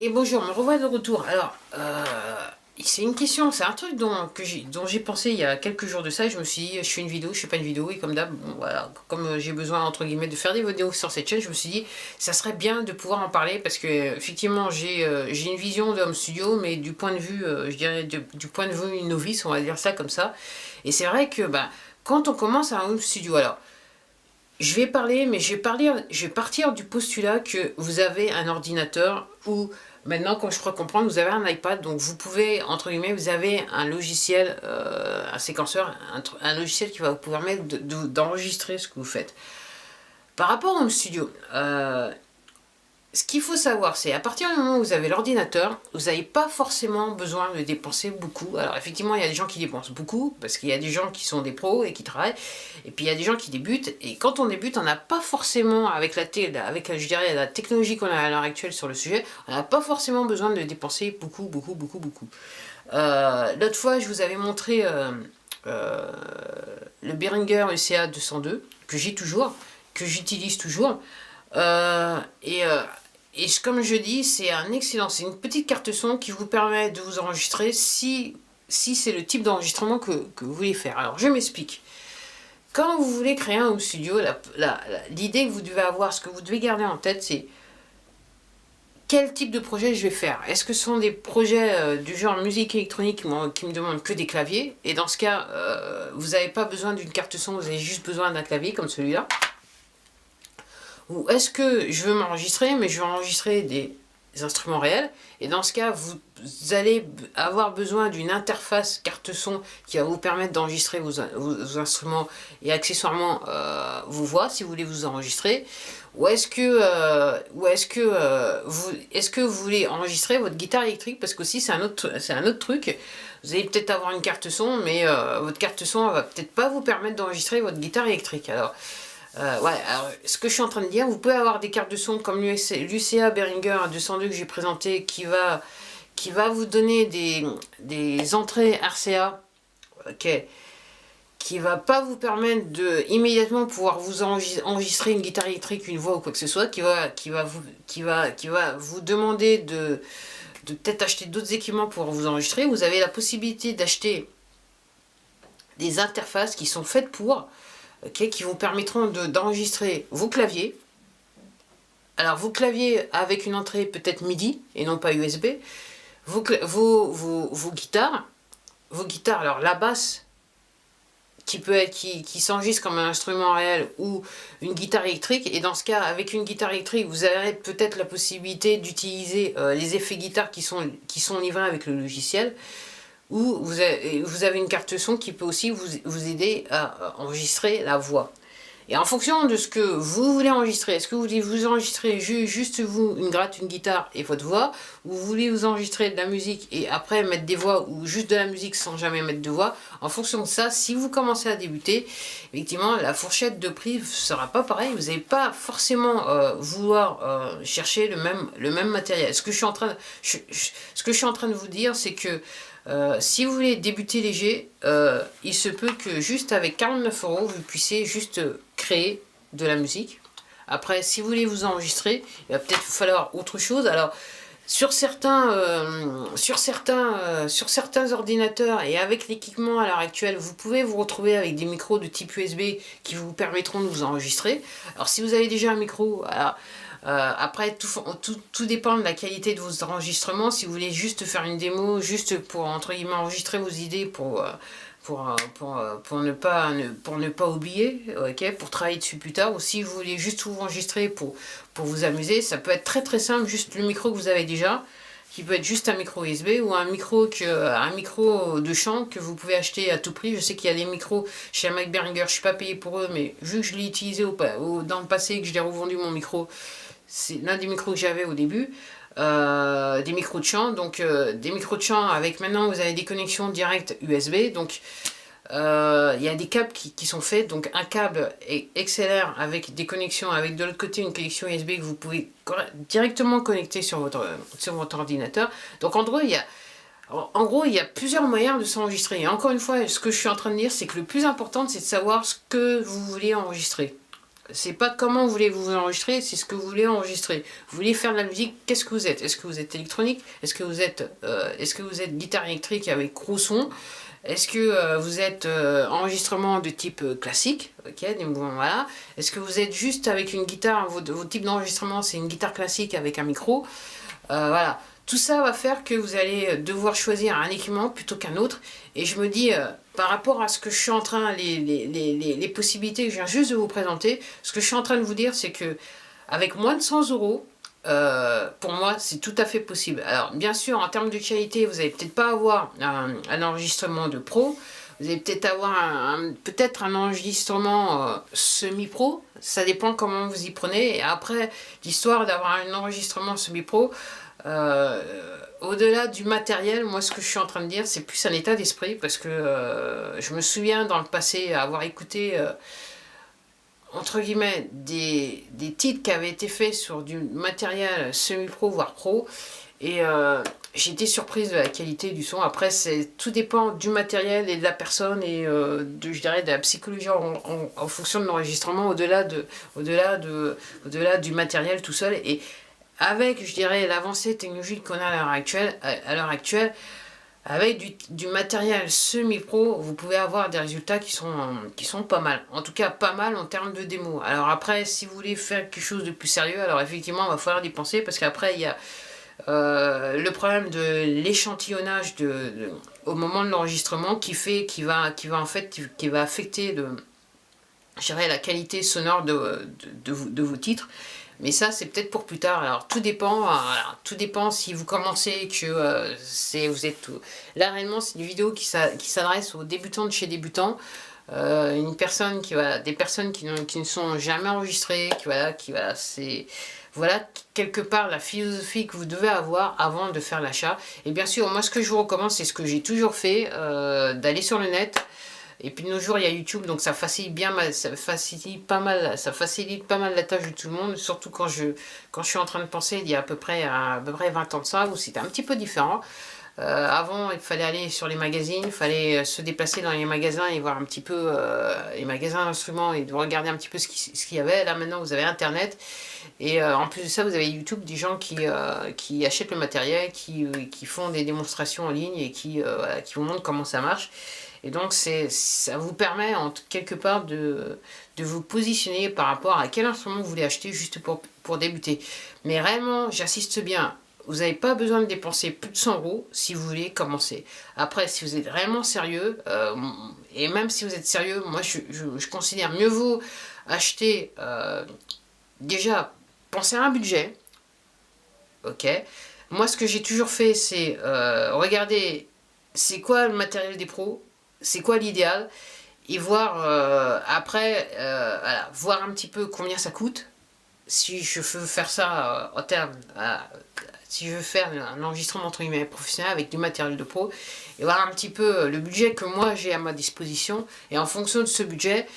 Et bonjour, me revoilà de retour. Alors, c'est une question, c'est un truc dont j'ai pensé il y a quelques jours de ça. Je me suis dit, je fais une vidéo, je fais pas une vidéo, et comme d'hab, bon, voilà, comme j'ai besoin, entre guillemets, de faire des vidéos sur cette chaîne, je me suis dit, ça serait bien de pouvoir en parler parce que, effectivement, j'ai une vision de home studio, mais du point de vue, je dirais, du point de vue novice, on va dire ça comme ça. Et c'est vrai que, bah, quand on commence un home studio, alors, je vais parler, mais je vais partir du postulat que vous avez un ordinateur ou maintenant, quand je crois comprendre, vous avez un iPad, donc vous pouvez, entre guillemets, vous avez un logiciel, un séquenceur, un logiciel qui va vous permettre d'enregistrer ce que vous faites. Par rapport au Home Studio, ce qu'il faut savoir, c'est à partir du moment où vous avez l'ordinateur, vous n'avez pas forcément besoin de dépenser beaucoup. Alors effectivement, il y a des gens qui dépensent beaucoup, parce qu'il y a des gens qui sont des pros et qui travaillent, et puis il y a des gens qui débutent, et quand on débute, on n'a pas forcément, avec je dirais, la technologie qu'on a à l'heure actuelle sur le sujet, on n'a pas forcément besoin de dépenser beaucoup, beaucoup, beaucoup, beaucoup. L'autre fois, je vous avais montré le Behringer ECA 202, que j'ai toujours, que j'utilise toujours, et comme je dis, c'est c'est une petite carte son qui vous permet de vous enregistrer si c'est le type d'enregistrement que vous voulez faire. Alors je m'explique. Quand vous voulez créer un home studio, l'idée que vous devez avoir, ce que vous devez garder en tête, c'est quel type de projet je vais faire. Est-ce que ce sont des projets du genre musique électronique qui me demandent que des claviers? Et dans ce cas, vous n'avez pas besoin d'une carte son, vous avez juste besoin d'un clavier comme celui-là. Ou est-ce que je veux m'enregistrer, mais je veux enregistrer des instruments réels, et dans ce cas, vous allez avoir besoin d'une interface carte son qui va vous permettre d'enregistrer vos instruments et accessoirement vos voix si vous voulez vous enregistrer. Ou est-ce que vous voulez enregistrer votre guitare électrique, parce qu'aussi c'est un autre truc. Vous allez peut-être avoir une carte son, mais votre carte son va peut-être pas vous permettre d'enregistrer votre guitare électrique. Alors ouais, alors ce que je suis en train de dire, vous pouvez avoir des cartes de son comme l'UCA Behringer 202 que j'ai présenté qui va vous donner des entrées RCA, ok, qui va pas vous permettre de immédiatement pouvoir vous enregistrer une guitare électrique, une voix ou quoi que ce soit, qui va vous demander de peut-être acheter d'autres équipements pour vous enregistrer. Vous avez la possibilité d'acheter des interfaces qui sont faites pour, okay, qui vous permettront d'enregistrer vos claviers. Alors vos claviers avec une entrée peut-être MIDI et non pas USB, vos guitares, alors la basse qui s'enregistre comme un instrument réel ou une guitare électrique, et dans ce cas avec une guitare électrique vous avez peut-être la possibilité d'utiliser les effets guitare qui sont livrés avec le logiciel, ou vous avez une carte son qui peut aussi vous aider à enregistrer la voix. Et en fonction de ce que vous voulez enregistrer, est-ce que vous voulez vous enregistrer juste vous, une guitare et votre voix, ou vous voulez vous enregistrer de la musique et après mettre des voix, ou juste de la musique sans jamais mettre de voix, en fonction de ça, si vous commencez à débuter, effectivement, la fourchette de prix ne sera pas pareille, vous n'allez pas forcément vouloir chercher le même matériel. Ce que je suis en train de vous dire, c'est que si vous voulez débuter léger, il se peut que juste avec 49 €, vous puissiez juste créer de la musique. Après, si vous voulez vous enregistrer, il va peut-être vous falloir autre chose. Alors, sur certains ordinateurs et avec l'équipement à l'heure actuelle, vous pouvez vous retrouver avec des micros de type USB qui vous permettront de vous enregistrer. Alors, si vous avez déjà un micro, alors, après, tout dépend de la qualité de vos enregistrements. Si vous voulez juste faire une démo, juste pour, entre guillemets, enregistrer vos idées pour ne pas oublier, ok, pour travailler dessus plus tard, ou si vous voulez juste vous enregistrer pour vous amuser, ça peut être très très simple, juste le micro que vous avez déjà, qui peut être juste un micro USB ou un micro de chant que vous pouvez acheter à tout prix. Je sais qu'il y a des micros chez Mike Behringer, je ne suis pas payé pour eux, mais vu que je l'ai utilisé dans le passé, que je l'ai revendu mon micro, c'est l'un des micros que j'avais au début. Des micros de chant, donc des micros de chant avec, maintenant vous avez des connexions directes USB, donc il y a des câbles qui sont faits, donc un câble XLR avec des connexions, avec de l'autre côté une connexion USB que vous pouvez directement connecter sur votre ordinateur. Donc en gros il y a plusieurs moyens de s'enregistrer. Et encore une fois, ce que je suis en train de dire, c'est que le plus important, c'est de savoir ce que vous voulez enregistrer. C'est pas comment voulez-vous vous enregistrer, c'est ce que vous voulez enregistrer. Vous voulez faire de la musique, qu'est-ce que vous êtes? Est-ce que vous êtes électronique? Est-ce que vous êtes guitare électrique avec gros son? Est-ce que vous êtes enregistrement de type classique? Ok, donc voilà. Est-ce que vous êtes juste avec une guitare? Votre type d'enregistrement, c'est une guitare classique avec un micro. Voilà. Tout ça va faire que vous allez devoir choisir un équipement plutôt qu'un autre. Et je me dis, par rapport à ce que je suis en train, les possibilités que je viens juste de vous présenter, ce que je suis en train de vous dire, c'est que avec moins de 100 euros, pour moi, c'est tout à fait possible. Alors, bien sûr, en termes de qualité, vous n'allez peut-être pas avoir un enregistrement de pro. Vous allez peut-être avoir peut-être un enregistrement semi-pro. Ça dépend comment vous y prenez. Et après, l'histoire d'avoir un enregistrement semi-pro, au-delà du matériel, moi ce que je suis en train de dire, c'est plus un état d'esprit, parce que je me souviens dans le passé avoir écouté entre guillemets des titres qui avaient été faits sur du matériel semi-pro voire pro, et j'ai été surprise de la qualité du son. Après, tout dépend du matériel et de la personne, et je dirais de la psychologie en fonction de l'enregistrement, au-delà du matériel tout seul. Et avec, je dirais, l'avancée technologique qu'on a à l'heure actuelle, avec du matériel semi-pro, vous pouvez avoir des résultats qui sont pas mal. En tout cas, pas mal en termes de démo. Alors après, si vous voulez faire quelque chose de plus sérieux, alors effectivement, il va falloir dépenser, parce qu'après, il y a le problème de l'échantillonnage au moment de l'enregistrement qui va affecter je dirais, la qualité sonore de vos titres. Mais ça, c'est peut-être pour plus tard. Alors, tout dépend si vous commencez, que vous êtes... Là, réellement, c'est une vidéo qui s'adresse aux débutants de chez débutants. Des personnes qui ne sont jamais enregistrées, c'est... Voilà, quelque part, la philosophie que vous devez avoir avant de faire l'achat. Et bien sûr, moi, ce que je vous recommande, c'est ce que j'ai toujours fait, d'aller sur le net. Et puis de nos jours, il y a YouTube, donc ça facilite pas mal la tâche de tout le monde, surtout quand je suis en train de penser il y a à peu près 20 ans de ça, où c'était un petit peu différent. Avant, il fallait aller sur les magazines, il fallait se déplacer dans les magasins et voir un petit peu les magasins d'instruments, et de regarder un petit peu ce qu'il y avait. Là, maintenant, vous avez Internet, et en plus de ça, vous avez YouTube, des gens qui achètent le matériel, qui font des démonstrations en ligne, et voilà, qui vous montrent comment ça marche. Et donc, ça vous permet, quelque part, de vous positionner par rapport à quel instrument vous voulez acheter, juste pour débuter. Mais réellement, j'insiste bien, vous n'avez pas besoin de dépenser plus de 100 euros si vous voulez commencer. Après, si vous êtes vraiment sérieux, et même si vous êtes sérieux, moi, je considère mieux vaut acheter... déjà, pensez à un budget. Ok. Moi, ce que j'ai toujours fait, c'est regarder c'est quoi le matériel des pros, c'est quoi l'idéal, et voir après, voilà, voir un petit peu combien ça coûte. Si je veux faire ça en termes, si je veux faire un enregistrement entre guillemets professionnel avec du matériel de pro, et voir un petit peu le budget que moi j'ai à ma disposition, et en fonction de ce budget,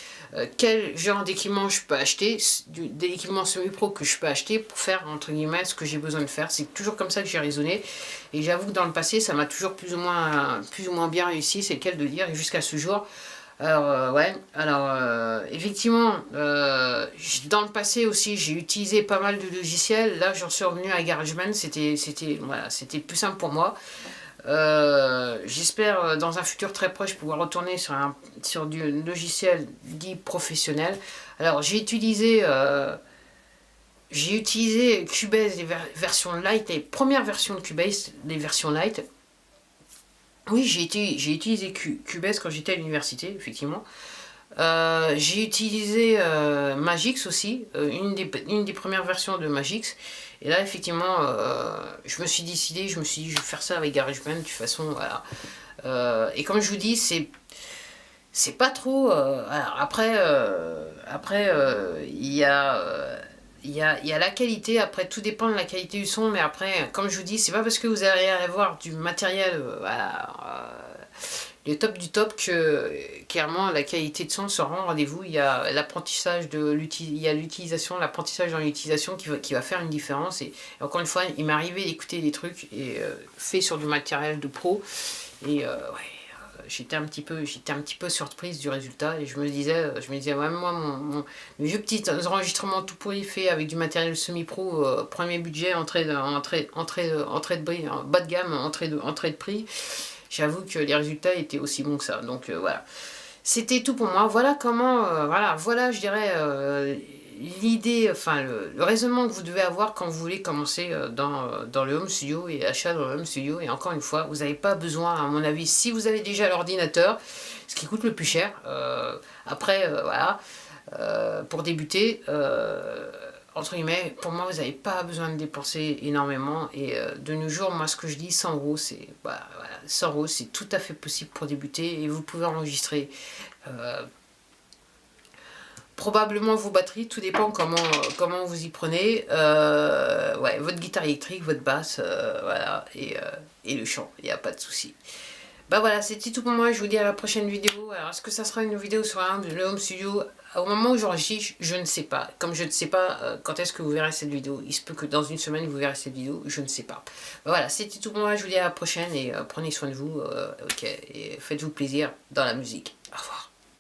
quel genre d'équipement je peux acheter, des équipements semi-pro que je peux acheter pour faire entre guillemets ce que j'ai besoin de faire. C'est toujours comme ça que j'ai raisonné, et j'avoue que dans le passé ça m'a toujours plus ou moins bien réussi, c'est le cas de dire, jusqu'à ce jour. Alors, ouais, alors, effectivement, dans le passé aussi, j'ai utilisé pas mal de logiciels. Là, j'en suis revenu à GarageBand, voilà, c'était plus simple pour moi. J'espère, dans un futur très proche, pouvoir retourner sur du logiciel dit professionnel. Alors, j'ai utilisé Cubase, les versions light, les premières versions de Cubase, les versions light. Oui, j'ai utilisé Cubase quand j'étais à l'université, effectivement. J'ai utilisé Magix aussi, une des premières versions de Magix. Et là, effectivement, je me suis décidé, je vais faire ça avec GarageBand, de toute façon, voilà. Et comme je vous dis, c'est pas trop... alors après, il y a la qualité, après tout dépend de la qualité du son, mais après, comme je vous dis, c'est pas parce que vous allez avoir du matériel, voilà, le top du top, que clairement la qualité de son sera au rendez-vous. Il y a l'apprentissage l'utilisation, l'apprentissage dans l'utilisation qui va faire une différence. Et encore une fois, il m'est arrivé d'écouter des trucs faits sur du matériel de pro, et ouais, j'étais un petit peu surprise du résultat, et je me disais ouais, moi, mes vieux petits enregistrements tout pourris faits avec du matériel semi-pro, premier budget, entrée de prix, bas de gamme, entrée de prix, j'avoue que les résultats étaient aussi bons que ça. Donc voilà. C'était tout pour moi. Voilà comment, voilà, je dirais, l'idée, enfin, le raisonnement que vous devez avoir quand vous voulez commencer dans le home studio et achat dans le home studio. Et encore une fois, vous n'avez pas besoin, à mon avis, si vous avez déjà l'ordinateur, ce qui coûte le plus cher. Après, voilà, pour débuter, entre guillemets, pour moi, vous n'avez pas besoin de dépenser énormément. Et de nos jours, moi, ce que je dis, 100 €, c'est voilà, 100 €, c'est tout à fait possible pour débuter. Et vous pouvez enregistrer probablement vos batteries, tout dépend comment vous y prenez. Ouais, votre guitare électrique, votre basse, voilà, et le chant, il n'y a pas de souci. Bah voilà, c'était tout pour moi, je vous dis à la prochaine vidéo. Alors, est-ce que ça sera une vidéo sur le home studio? Au moment où j'enregistre, je ne sais pas. Comme je ne sais pas quand est-ce que vous verrez cette vidéo, il se peut que dans une semaine vous verrez cette vidéo, je ne sais pas. Bah voilà, c'était tout pour moi, je vous dis à la prochaine, et prenez soin de vous, ok, et faites-vous plaisir dans la musique.